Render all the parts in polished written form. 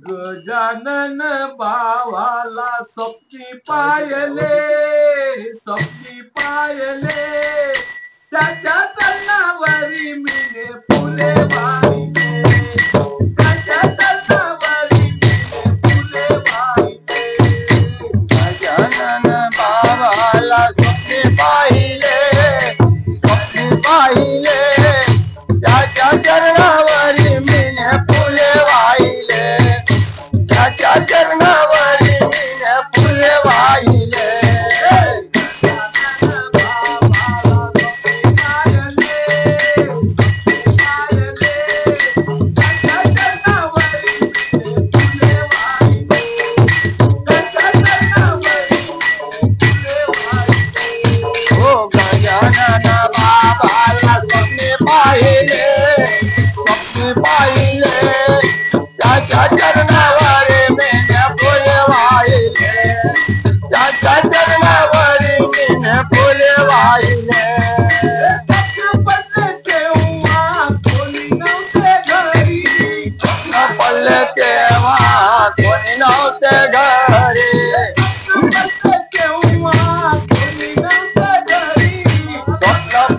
गजानन बावाला स्वप्नी पायले, स्वप्नी पायले, त्याच्या तनावरी मीने फुले वाहिले, त्याच्या तनावरी मीने फुले वाहिले. गजानन बाबाला स्वप्नी पाहिले, स्वप्नी पाहिले, त्याच्या चरणावरी मीने फुले वाहिले, त्याच्या चरणावरी मीने फुले वाहिले. गजानन बाबाला स्वप्नी पाहिले, स्वप्नी पाहिले, त्याच्या चरणावरी मीने फुले वाहिले, त्याच्या चरणावरी मीने फुले वाहिले. पडले तेव्हा कोणी नव्हते घरी, पडले तेव्हा कोणी नव्हते घरी,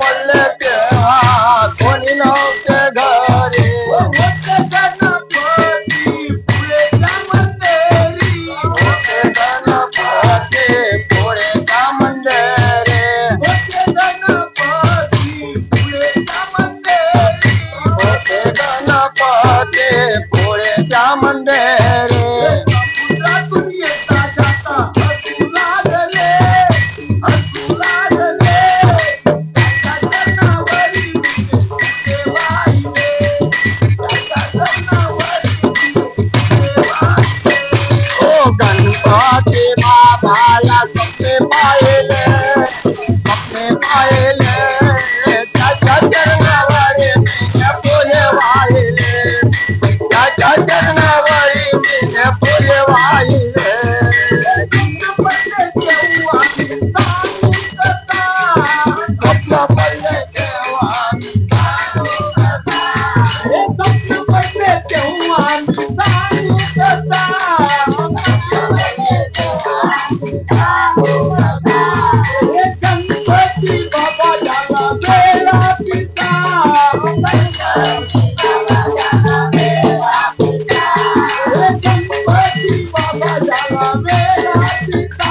पडले तेव्हा कोणी नव्हते घरी. होते गणपती पुढेच्या मंदिरी, होते गणपती पुढेच्या मंदिरी, होते गणपती पुढेच्या मंदिरी. होते गणपती पुढेच्या मंदिरी. समुद्रातून येता जाता हसू लागले, हसू लागले, त्याच्या चरणावरी मीने फुले वाहिले, त्याच्या चरणावरी मीने फुले वाहिले. ओ गणपती बाबाला स्वप्ने पाहिले, स्वप्ने पाहिले, त्याच्या चरणावरी मीने फुले वाहिले, त्याच्या चरणावरी मीने फुले वाहिले. पडले तेव्हा सांगू कथा, स्वप्न पडले तेव्हा हे स्वप्न पडले तेव्हा सांगू कथा. हे गणपती बाबा झाला वेळा पिता, हे गणपती बाबा झाला वेळा पिता.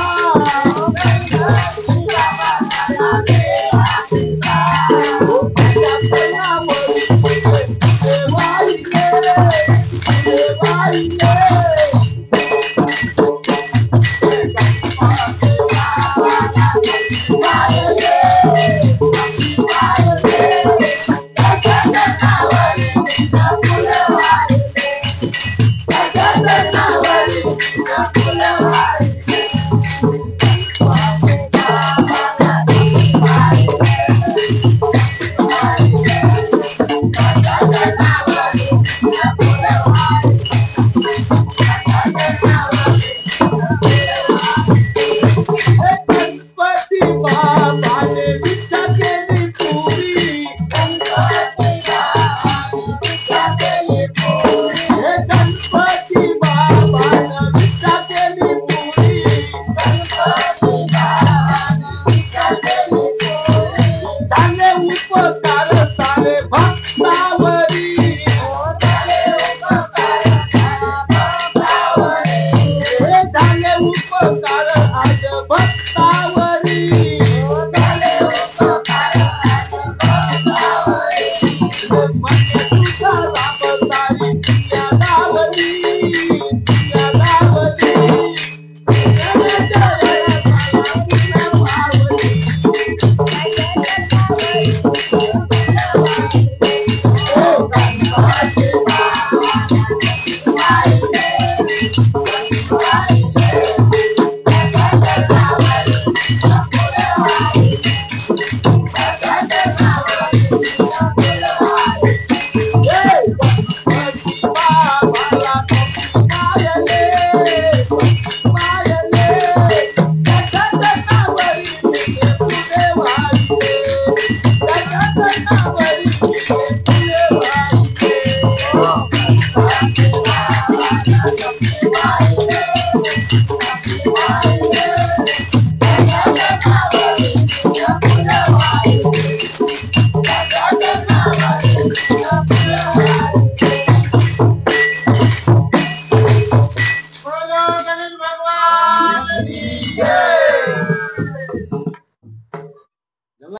Thank you.